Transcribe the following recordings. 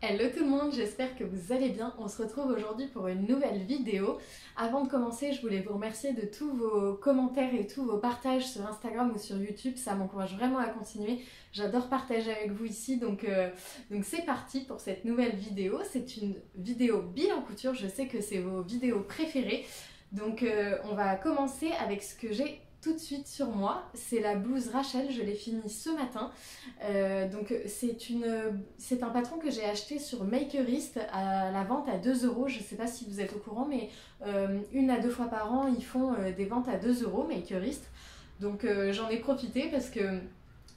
Hello tout le monde, j'espère que vous allez bien. On se retrouve aujourd'hui pour une nouvelle vidéo. Avant de commencer, je voulais vous remercier de tous vos commentaires et tous vos partages sur Instagram ou sur YouTube. Ça m'encourage vraiment à continuer. J'adore partager avec vous ici, donc c'est parti pour cette nouvelle vidéo. C'est une vidéo bilan couture, je sais que c'est vos vidéos préférées. Donc on va commencer avec ce que j'ai tout de suite sur moi. C'est la blouse Rachel, je l'ai finie ce matin. Donc c'est un patron que j'ai acheté sur Makerist à la vente à 2 euros. Je ne sais pas si vous êtes au courant, mais 1 à 2 fois par an ils font des ventes à 2 euros Makerist. Donc j'en ai profité parce que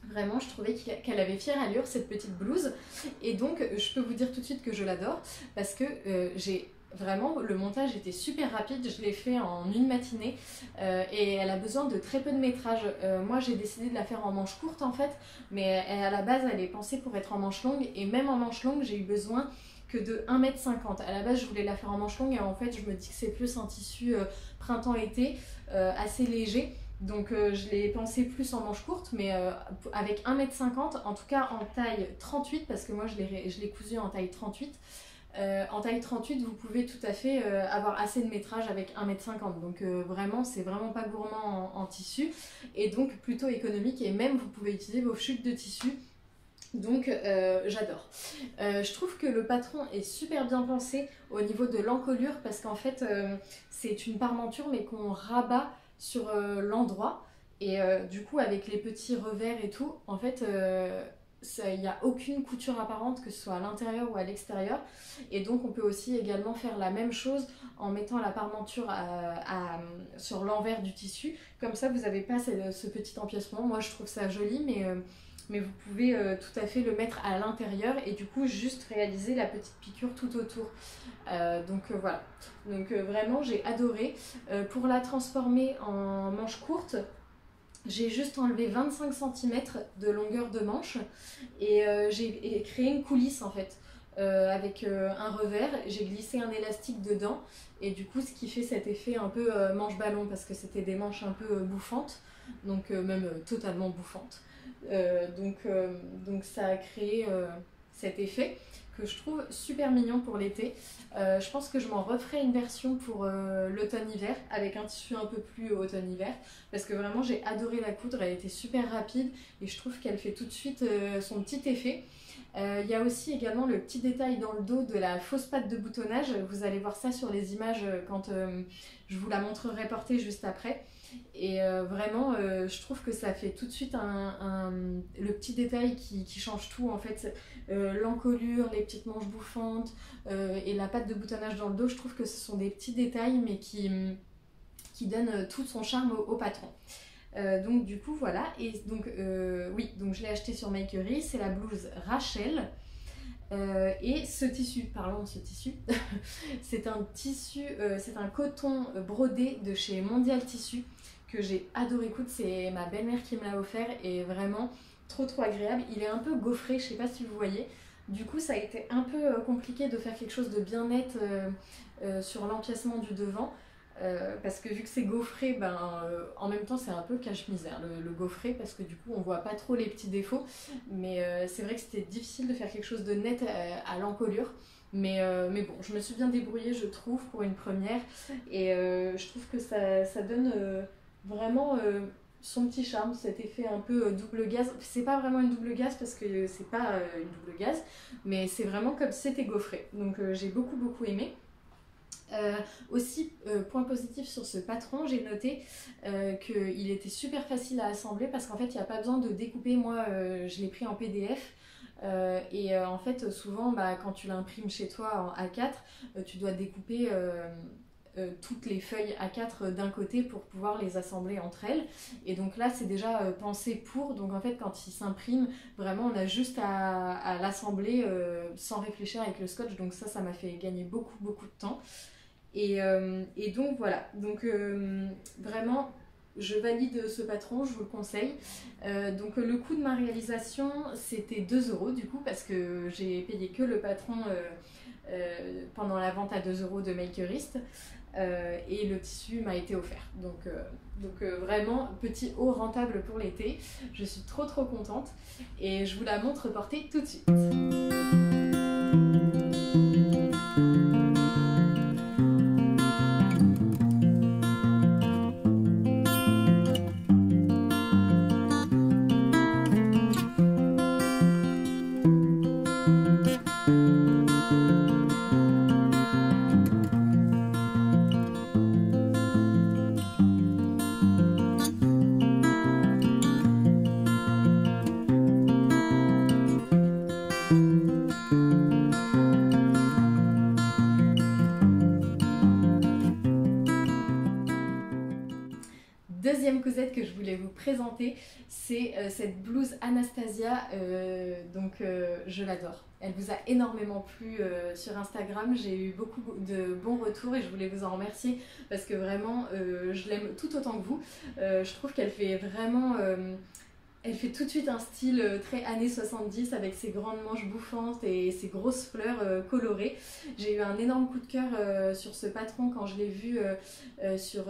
vraiment je trouvais qu'elle avait fière allure cette petite blouse. Et donc je peux vous dire tout de suite que je l'adore parce que vraiment, le montage était super rapide, je l'ai fait en une matinée et elle a besoin de très peu de métrage. Moi j'ai décidé de la faire en manche courte en fait, mais à la base elle est pensée pour être en manche longue, et même en manche longue j'ai eu besoin que de 1,50 m. À la base je voulais la faire en manche longue et en fait je me dis que c'est plus un tissu printemps-été assez léger. Donc je l'ai pensé plus en manche courte, mais avec 1,50 m, en tout cas en taille 38, parce que moi je l'ai cousu en taille 38. En taille 38, vous pouvez tout à fait avoir assez de métrage avec 1,50 m. Donc vraiment, c'est vraiment pas gourmand en tissu et donc plutôt économique, et même vous pouvez utiliser vos chutes de tissu. Donc j'adore. Je trouve que le patron est super bien pensé au niveau de l'encolure, parce qu'en fait c'est une parmenture mais qu'on rabat sur l'endroit, et du coup avec les petits revers et tout, en fait il n'y a aucune couture apparente, que ce soit à l'intérieur ou à l'extérieur. Et donc on peut aussi également faire la même chose en mettant la parmenture sur l'envers du tissu. Comme ça vous n'avez pas ce petit empiècement. Moi je trouve ça joli, mais vous pouvez tout à fait le mettre à l'intérieur et du coup juste réaliser la petite piqûre tout autour. Voilà, donc vraiment j'ai adoré. Pour la transformer en manche courte, j'ai juste enlevé 25 cm de longueur de manche et j'ai créé une coulisse en fait. Avec un revers, j'ai glissé un élastique dedans, et du coup ce qui fait cet effet un peu manche ballon, parce que c'était des manches un peu bouffantes, donc même totalement bouffantes. Donc ça a créé cet effet que je trouve super mignon pour l'été. Je pense que je m'en referai une version pour l'automne-hiver, avec un tissu un peu plus automne-hiver, parce que vraiment j'ai adoré la coudre, elle était super rapide et je trouve qu'elle fait tout de suite son petit effet. Il y a aussi également le petit détail dans le dos de la fausse patte de boutonnage. Vous allez voir ça sur les images quand je vous la montrerai portée juste après. Et vraiment je trouve que ça fait tout de suite le petit détail qui change tout en fait. L'encolure, les petites manches bouffantes et la patte de boutonnage dans le dos, je trouve que ce sont des petits détails mais qui donnent tout son charme au patron. Donc du coup voilà, et donc oui, donc je l'ai acheté sur Makery, c'est la blouse Rachel. Et ce tissu, parlons de ce tissu, c'est un tissu, c'est un coton brodé de chez Mondial Tissu que j'ai adoré coudre. C'est ma belle-mère qui me l'a offert et vraiment trop agréable. Il est un peu gaufré, je sais pas si vous voyez. Du coup ça a été un peu compliqué de faire quelque chose de bien net sur l'empiècement du devant. Parce que vu que c'est gaufré, en même temps c'est un peu cache-misère le gaufré, parce que du coup on voit pas trop les petits défauts, mais c'est vrai que c'était difficile de faire quelque chose de net à l'encolure, mais bon, je me suis bien débrouillée je trouve pour une première, et je trouve que ça donne vraiment son petit charme, cet effet un peu double gaze. C'est pas vraiment une double gaze parce que c'est pas une double gaze, mais c'est vraiment comme si c'était gaufré, donc j'ai beaucoup aimé. Aussi, point positif sur ce patron, j'ai noté qu'il était super facile à assembler, parce qu'en fait il n'y a pas besoin de découper. Moi je l'ai pris en PDF et en fait souvent quand tu l'imprimes chez toi en A4, tu dois découper toutes les feuilles A4 d'un côté pour pouvoir les assembler entre elles, et donc là c'est déjà pensé pour, donc en fait quand il s'imprime vraiment on a juste à l'assembler sans réfléchir avec le scotch, donc ça m'a fait gagner beaucoup de temps. Et donc voilà, donc vraiment je valide ce patron, je vous le conseille. Donc le coût de ma réalisation c'était 2 euros du coup, parce que j'ai payé que le patron pendant la vente à 2 euros de Makerist, et le tissu m'a été offert. Donc vraiment petit haut rentable pour l'été, je suis trop contente et je vous la montre portée tout de suite. voulais vous présenter, c'est cette blouse Anastasia, je l'adore. Elle vous a énormément plu sur Instagram, j'ai eu beaucoup de bons retours et je voulais vous en remercier parce que vraiment je l'aime tout autant que vous. Je trouve qu'elle fait vraiment... elle fait tout de suite un style très années 70 avec ses grandes manches bouffantes et ses grosses fleurs colorées. J'ai eu un énorme coup de cœur sur ce patron quand je l'ai vu sur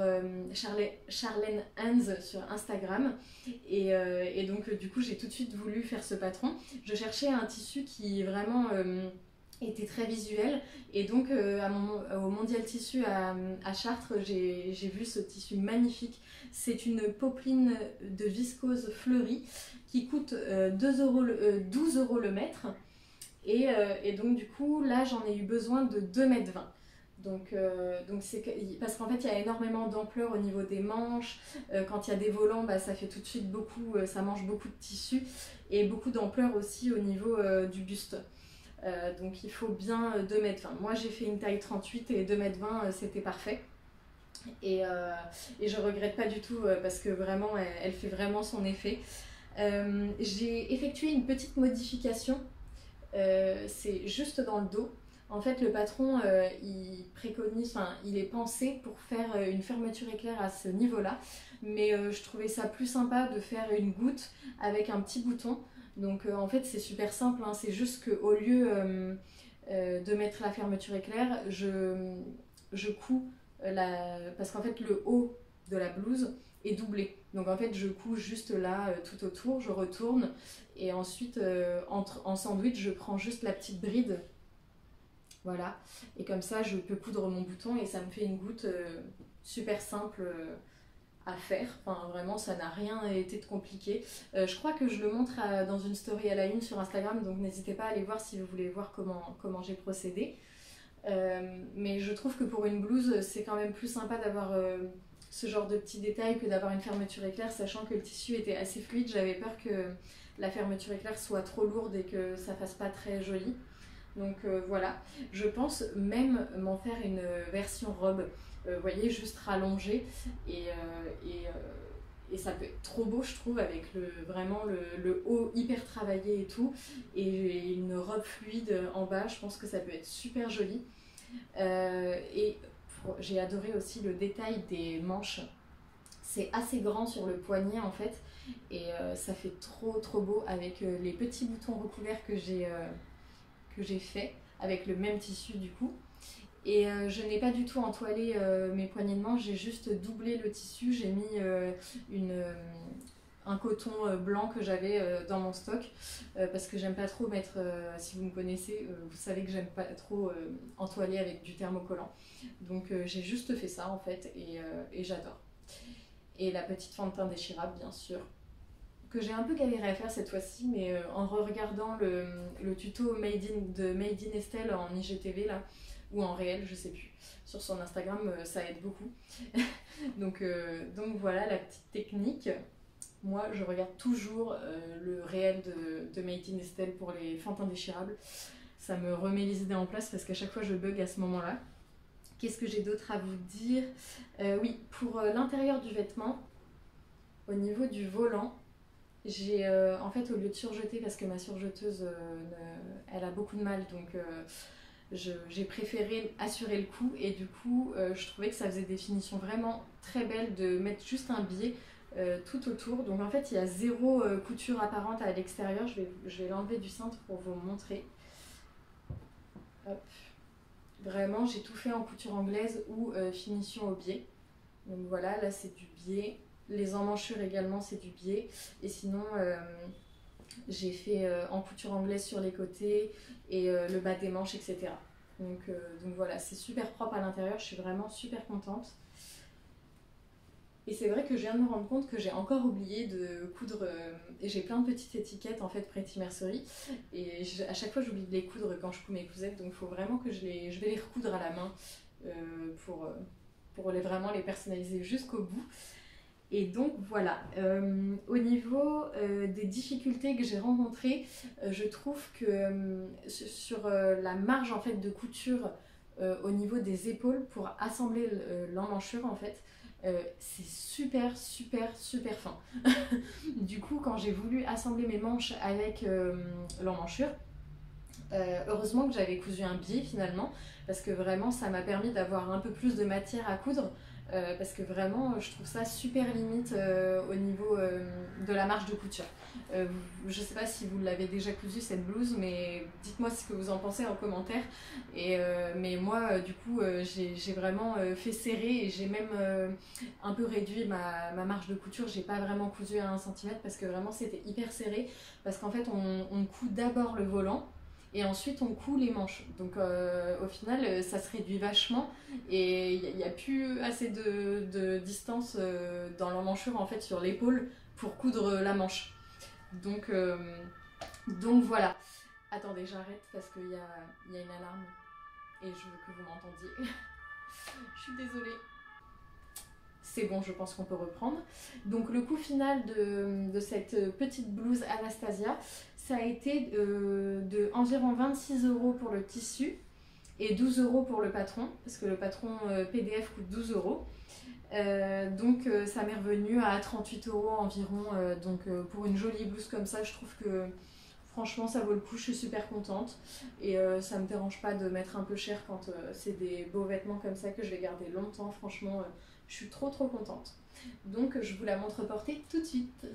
Charlène Hans sur Instagram. Et donc du coup j'ai tout de suite voulu faire ce patron. Je cherchais un tissu qui vraiment... était très visuel et donc au Mondial Tissu à Chartres j'ai vu ce tissu magnifique. C'est une popeline de viscose fleurie qui coûte 12 euros le mètre et donc du coup là j'en ai eu besoin de 2,20 m. Donc c'est parce qu'en fait il y a énormément d'ampleur au niveau des manches. Quand il y a des volants, bah, ça fait tout de suite beaucoup, ça mange beaucoup de tissu et beaucoup d'ampleur aussi au niveau du buste. Donc il faut bien 2,20 m. Moi j'ai fait une taille 38 et 2,20 m c'était parfait. Et je regrette pas du tout parce que vraiment elle fait vraiment son effet. J'ai effectué une petite modification, c'est juste dans le dos. En fait le patron il préconise, enfin il est pensé pour faire une fermeture éclair à ce niveau là, mais je trouvais ça plus sympa de faire une goutte avec un petit bouton. Donc en fait c'est super simple, hein. C'est juste qu'au lieu de mettre la fermeture éclair, je couds parce qu'en fait le haut de la blouse est doublé. Donc en fait je couds juste là tout autour, je retourne et ensuite en sandwich je prends juste la petite bride. Voilà, et comme ça je peux coudre mon bouton et ça me fait une goutte super simple à faire. Enfin vraiment ça n'a rien été de compliqué. Je crois que je le montre dans une story à la une sur Instagram, donc n'hésitez pas à aller voir si vous voulez voir comment j'ai procédé. Mais je trouve que pour une blouse c'est quand même plus sympa d'avoir ce genre de petits détails que d'avoir une fermeture éclair, sachant que le tissu était assez fluide. J'avais peur que la fermeture éclair soit trop lourde et que ça fasse pas très joli. Donc voilà, je pense même m'en faire une version robe, vous voyez, juste rallongée et ça peut être trop beau je trouve avec vraiment le haut hyper travaillé et tout et une robe fluide en bas. Je pense que ça peut être super joli. J'ai adoré aussi le détail des manches. C'est assez grand sur le poignet en fait et ça fait trop beau avec les petits boutons recouverts que j'ai fait avec le même tissu du coup. Et je n'ai pas du tout entoilé mes poignées de manche, j'ai juste doublé le tissu, j'ai mis un coton blanc que j'avais dans mon stock parce que j'aime pas trop mettre, si vous me connaissez, vous savez que j'aime pas trop entoiler avec du thermocollant. Donc j'ai juste fait ça en fait et j'adore. Et la petite fente de teint déchirable bien sûr, que j'ai un peu galéré à faire cette fois-ci, mais en regardant le tuto de Made in Estelle en IGTV là, ou en réel, je sais plus, sur son Instagram, ça aide beaucoup. donc voilà la petite technique. Moi je regarde toujours le réel de Made in Estelle pour les fentes indéchirables. Ça me remet les idées en place parce qu'à chaque fois je bug à ce moment-là. Qu'est-ce que j'ai d'autre à vous dire? Oui, pour l'intérieur du vêtement, au niveau du volant, j'ai en fait au lieu de surjeter parce que ma surjeteuse elle a beaucoup de mal, donc j'ai préféré assurer le coup et du coup je trouvais que ça faisait des finitions vraiment très belles de mettre juste un biais tout autour. Donc en fait il y a zéro couture apparente à l'extérieur. Je vais l'enlever du cintre pour vous montrer. Hop. Vraiment j'ai tout fait en couture anglaise ou finition au biais. Donc voilà, là c'est du biais. Les emmanchures également c'est du biais et sinon j'ai fait en couture anglaise sur les côtés et le bas des manches, etc. Donc voilà, c'est super propre à l'intérieur, je suis vraiment super contente. Et c'est vrai que je viens de me rendre compte que j'ai encore oublié de coudre et j'ai plein de petites étiquettes en fait Pretty Mercerie et à chaque fois j'oublie de les coudre quand je couds mes cousettes, donc il faut vraiment que je vais les recoudre à la main pour vraiment les personnaliser jusqu'au bout. Et donc voilà, au niveau des difficultés que j'ai rencontrées, je trouve que sur la marge en fait de couture au niveau des épaules pour assembler l'emmanchure en fait, c'est super super super fin. Du coup quand j'ai voulu assembler mes manches avec l'emmanchure, heureusement que j'avais cousu un biais finalement, parce que vraiment ça m'a permis d'avoir un peu plus de matière à coudre, parce que vraiment je trouve ça super limite au niveau de la marge de couture. Je sais pas si vous l'avez déjà cousu cette blouse, mais dites-moi ce que vous en pensez en commentaire. Mais moi du coup j'ai vraiment fait serrer, et j'ai même un peu réduit ma marge de couture. J'ai pas vraiment cousu à 1 cm parce que vraiment c'était hyper serré, parce qu'en fait on coud d'abord le volant et ensuite on coud les manches. Donc au final ça se réduit vachement, et il n'y a plus assez de distance dans l'emmanchure en fait sur l'épaule pour coudre la manche. Donc voilà. Attendez, j'arrête parce qu'il y a une alarme et je veux que vous m'entendiez. Je suis désolée. C'est bon, je pense qu'on peut reprendre. Donc le coût final de cette petite blouse Anastasia, ça a été de environ 26 € pour le tissu et 12 € pour le patron, parce que le patron PDF coûte 12 €. Donc ça m'est revenu à 38 € environ. Donc pour une jolie blouse comme ça, je trouve que franchement ça vaut le coup, je suis super contente. Et ça me dérange pas de mettre un peu cher quand c'est des beaux vêtements comme ça que je vais garder longtemps. Franchement, je suis trop contente. Donc je vous la montre portée tout de suite.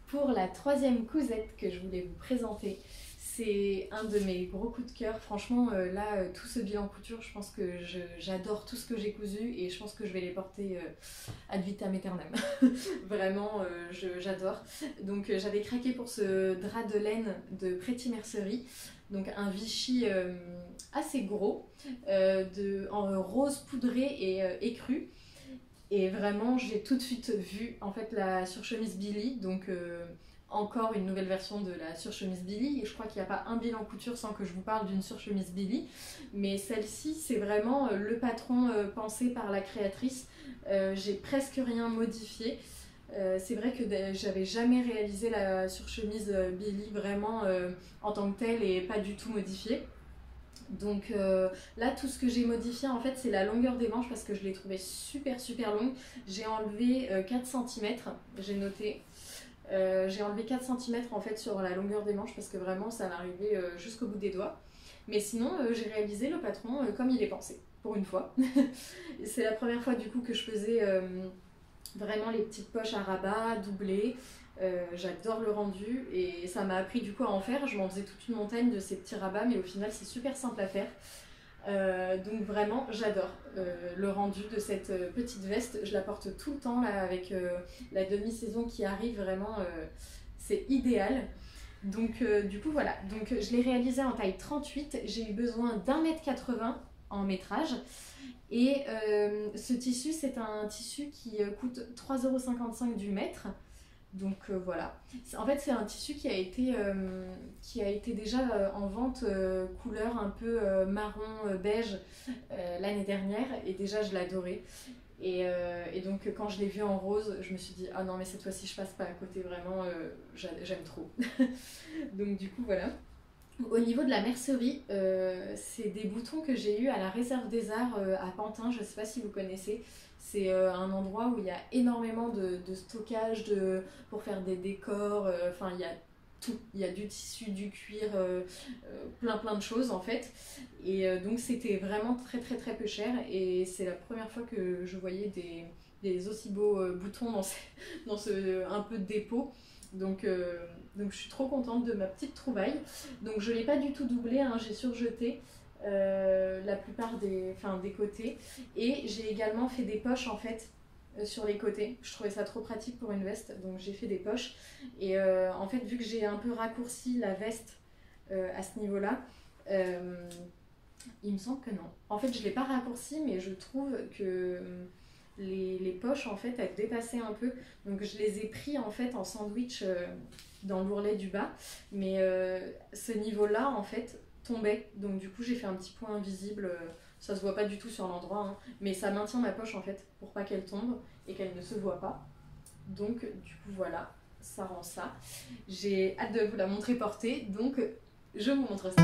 Pour la troisième cousette que je voulais vous présenter, c'est un de mes gros coups de cœur. Franchement, là, tout ce bilan couture, je pense que j'adore tout ce que j'ai cousu, et je pense que je vais les porter ad vitam aeternam. Vraiment, j'adore. Donc j'avais craqué pour ce drap de laine de Pretty Mercerie. Donc un Vichy assez gros, en rose poudré et écru. Et vraiment, j'ai tout de suite vu en fait la surchemise Billy, donc encore une nouvelle version de la surchemise Billy. Et je crois qu'il n'y a pas un bilan couture sans que je vous parle d'une surchemise Billy. Mais celle-ci, c'est vraiment le patron pensé par la créatrice. J'ai presque rien modifié. C'est vrai que j'avais jamais réalisé la surchemise Billy vraiment en tant que telle et pas du tout modifiée. Donc là tout ce que j'ai modifié en fait c'est la longueur des manches, parce que je l'ai trouvée super longue. J'ai enlevé 4 cm, j'ai noté. J'ai enlevé 4 cm en fait sur la longueur des manches, parce que vraiment ça m'arrivait jusqu'au bout des doigts. Mais sinon j'ai réalisé le patron comme il est pensé, pour une fois. C'est la première fois du coup que je faisais vraiment les petites poches à rabat doublées. J'adore le rendu, et ça m'a appris du coup à en faire. Je m'en faisais toute une montagne de ces petits rabats, mais au final c'est super simple à faire. Donc vraiment j'adore le rendu de cette petite veste. Je la porte tout le temps là avec la demi-saison qui arrive. Vraiment c'est idéal. Donc du coup voilà, donc je l'ai réalisé en taille 38. J'ai eu besoin d'1,80 m en métrage. Et ce tissu, c'est un tissu qui coûte 3,55 € du mètre. Donc voilà. En fait, c'est un tissu qui a été déjà en vente couleur un peu marron beige l'année dernière, et déjà je l'adorais. Et donc quand je l'ai vu en rose, je me suis dit ah non mais cette fois-ci je passe pas à côté, vraiment j'aime trop. Donc du coup voilà. Au niveau de la mercerie, c'est des boutons que j'ai eu à la Réserve des Arts à Pantin, je ne sais pas si vous connaissez. C'est un endroit où il y a énormément de stockage pour faire des décors, enfin il y a tout. Il y a du tissu, du cuir, plein de choses en fait. Et donc c'était vraiment très peu cher, et c'est la première fois que je voyais des aussi beaux boutons dans ce un peu de dépôt. Donc je suis trop contente de ma petite trouvaille. Donc je ne l'ai pas du tout doublé, hein, j'ai surjeté. la plupart des côtés. Et j'ai également fait des poches en fait sur les côtés. Je trouvais ça trop pratique pour une veste, donc j'ai fait des poches. Et en fait, vu que j'ai un peu raccourci la veste à ce niveau-là, il me semble que non. En fait, je ne l'ai pas raccourci, mais je trouve que les poches, en fait, elles dépassaient un peu. Donc, je les ai pris, en fait, en sandwich dans l'ourlet du bas. Mais ce niveau-là, en fait, tombait. Donc, du coup, j'ai fait un petit point invisible. Ça se voit pas du tout sur l'endroit, hein, mais ça maintient ma poche, en fait, pour pas qu'elle tombe et qu'elle ne se voit pas. Donc, du coup, voilà, ça rend ça. J'ai hâte de vous la montrer portée, donc je vous montre ça.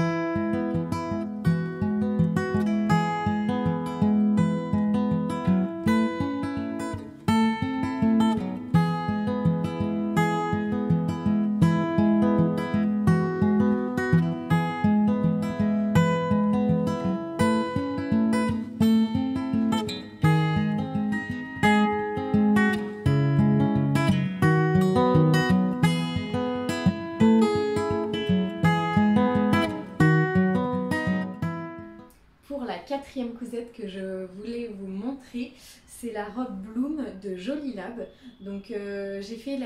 Pour la quatrième cousette que je voulais vous montrer, c'est la robe Bloom de Jolie Lab. Donc j'ai fait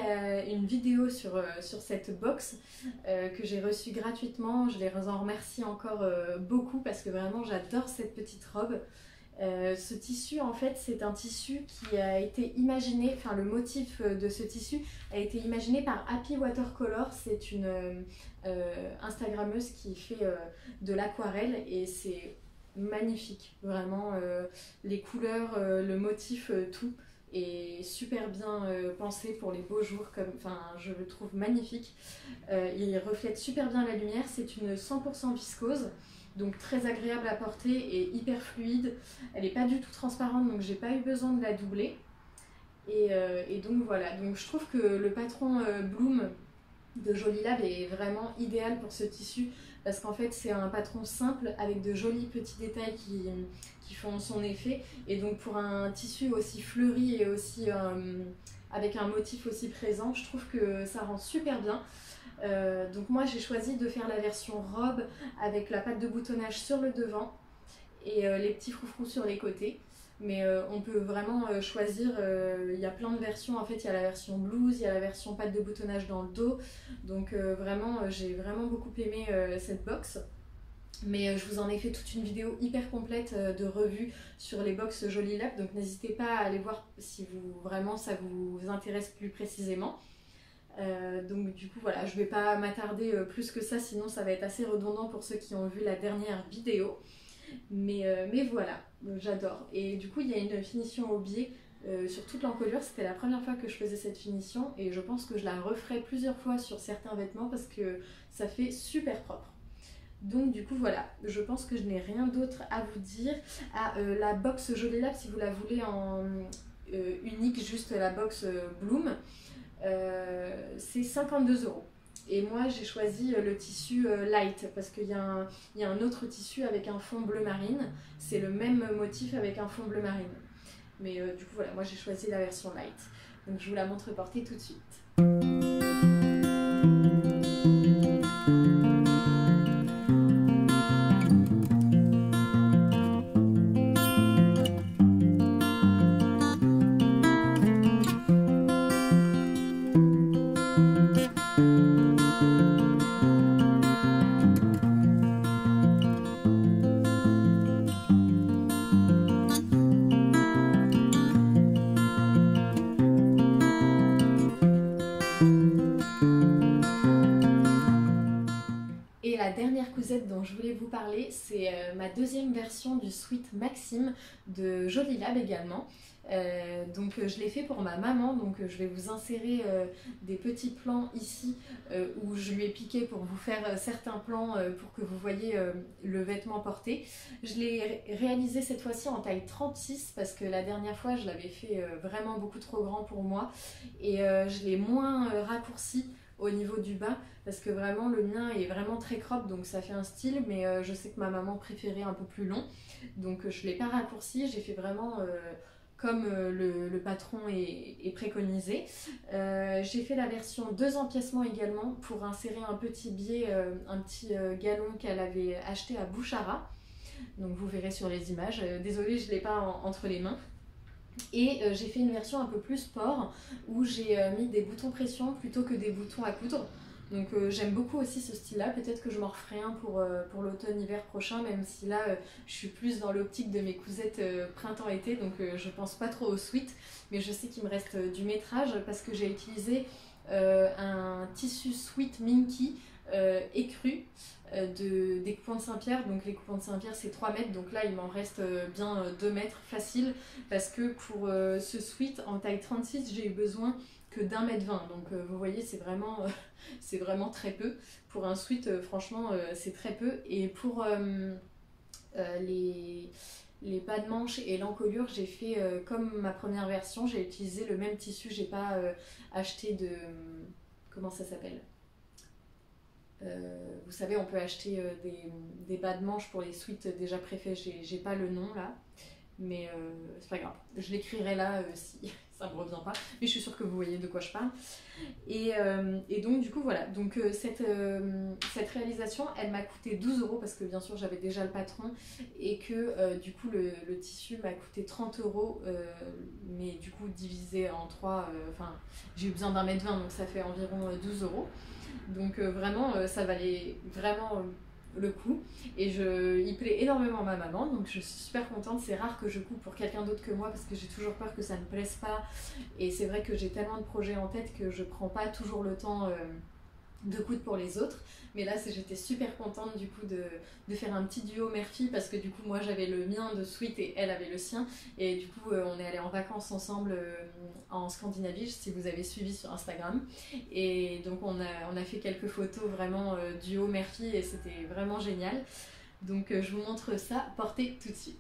une vidéo sur cette box que j'ai reçue gratuitement. Je les en remercie encore beaucoup parce que vraiment j'adore cette petite robe. Ce tissu, en fait, c'est un tissu qui a été imaginé, enfin le motif de ce tissu a été imaginé par Happy Watercolor. C'est une Instagrammeuse qui fait de l'aquarelle et c'est magnifique, vraiment les couleurs, le motif, tout est super bien pensé pour les beaux jours, enfin je le trouve magnifique. Il reflète super bien la lumière, c'est une 100% viscose, donc très agréable à porter et hyper fluide. Elle n'est pas du tout transparente, donc j'ai pas eu besoin de la doubler. Et donc voilà, donc je trouve que le patron Bloom de Jolie Lab est vraiment idéal pour ce tissu parce qu'en fait c'est un patron simple avec de jolis petits détails qui font son effet, et donc pour un tissu aussi fleuri et aussi avec un motif aussi présent, je trouve que ça rend super bien. Donc moi j'ai choisi de faire la version robe avec la patte de boutonnage sur le devant et les petits froufrous sur les côtés. Mais on peut vraiment choisir, il y a plein de versions, en fait il y a la version blouse, il y a la version patte de boutonnage dans le dos, donc vraiment j'ai vraiment beaucoup aimé cette box. Mais je vous en ai fait toute une vidéo hyper complète de revue sur les box Jolie Lab, donc n'hésitez pas à aller voir si vraiment ça vous intéresse plus précisément. Donc du coup voilà, je vais pas m'attarder plus que ça, sinon ça va être assez redondant pour ceux qui ont vu la dernière vidéo. Mais voilà, j'adore. Et du coup, il y a une finition au biais sur toute l'encolure. C'était la première fois que je faisais cette finition et je pense que je la referai plusieurs fois sur certains vêtements parce que ça fait super propre. Donc du coup voilà, je pense que je n'ai rien d'autre à vous dire. La box Jolie Lab, si vous la voulez en unique, juste la box Bloom, c'est 52 €. Et moi j'ai choisi le tissu light parce qu'il y a un autre tissu avec un fond bleu marine. C'est le même motif avec un fond bleu marine. Mais du coup voilà, moi j'ai choisi la version light. Donc je vous la montre portée tout de suite. Et la dernière cousette dont je voulais vous parler, c'est ma deuxième version du sweat Maxime de Jolie Lab également. Donc je l'ai fait pour ma maman, donc je vais vous insérer des petits plans ici où je lui ai piqué pour vous faire certains plans pour que vous voyez le vêtement porté. Je l'ai réalisé cette fois-ci en taille 36 parce que la dernière fois je l'avais fait vraiment beaucoup trop grand pour moi et je l'ai moins raccourci au niveau du bas parce que vraiment le mien est vraiment très crop, donc ça fait un style, mais je sais que ma maman préférait un peu plus long, donc je ne l'ai pas raccourci, j'ai fait vraiment comme le patron est préconisé. J'ai fait la version 2 empiècements également pour insérer un petit biais, un petit galon qu'elle avait acheté à Bouchara. Donc vous verrez sur les images. Désolée, je ne l'ai pas entre les mains. Et j'ai fait une version un peu plus sport où j'ai mis des boutons pression plutôt que des boutons à coudre. Donc j'aime beaucoup aussi ce style-là. Peut-être que je m'en referai un pour l'automne-hiver prochain, même si là je suis plus dans l'optique de mes cousettes printemps-été, donc je pense pas trop au sweat. Mais je sais qu'il me reste du métrage parce que j'ai utilisé un tissu sweat Minky écru des coupons de Saint-Pierre. Donc les coupons de Saint-Pierre c'est 3 mètres, donc là il m'en reste bien 2 mètres facile, parce que pour ce sweat en taille 36 j'ai eu besoin que d'1,20 m. Donc vous voyez c'est vraiment très peu. Pour un sweat franchement c'est très peu. Et pour les bas de manche et l'encolure, j'ai fait comme ma première version, j'ai utilisé le même tissu, j'ai pas acheté de... comment ça s'appelle, vous savez, on peut acheter des bas de manche pour les suites déjà préfaits, j'ai pas le nom là, mais c'est pas grave, je l'écrirai là si ça me revient pas, mais je suis sûre que vous voyez de quoi je parle. Et donc du coup voilà, donc cette réalisation elle m'a coûté 12 € parce que bien sûr j'avais déjà le patron, et que du coup le tissu m'a coûté 30 €, mais du coup divisé en 3, enfin j'ai eu besoin d'1,20 m, donc ça fait environ 12 €. Donc vraiment ça valait vraiment le coup, et il plaît énormément à ma maman, donc je suis super contente. C'est rare que je coupe pour quelqu'un d'autre que moi parce que j'ai toujours peur que ça ne plaise pas, et c'est vrai que j'ai tellement de projets en tête que je prends pas toujours le temps de coudre pour les autres. Mais là j'étais super contente du coup de faire un petit duo mère-fille, parce que du coup moi j'avais le mien de sweat et elle avait le sien, et du coup on est allé en vacances ensemble en Scandinavie, si vous avez suivi sur Instagram, et donc on a fait quelques photos vraiment duo mère-fille, et c'était vraiment génial. Donc je vous montre ça porté tout de suite.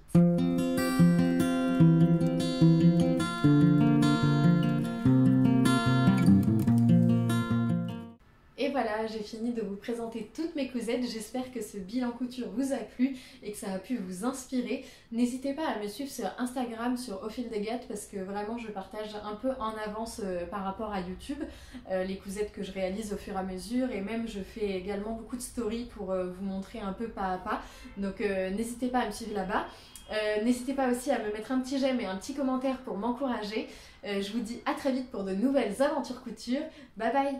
Et voilà, j'ai fini de vous présenter toutes mes cousettes. J'espère que ce bilan couture vous a plu et que ça a pu vous inspirer. N'hésitez pas à me suivre sur Instagram, sur Au fil des gâtes, parce que vraiment je partage un peu en avance par rapport à YouTube les cousettes que je réalise au fur et à mesure, et même je fais également beaucoup de stories pour vous montrer un peu pas à pas. Donc n'hésitez pas à me suivre là-bas. N'hésitez pas aussi à me mettre un petit j'aime et un petit commentaire pour m'encourager. Je vous dis à très vite pour de nouvelles aventures couture. Bye bye!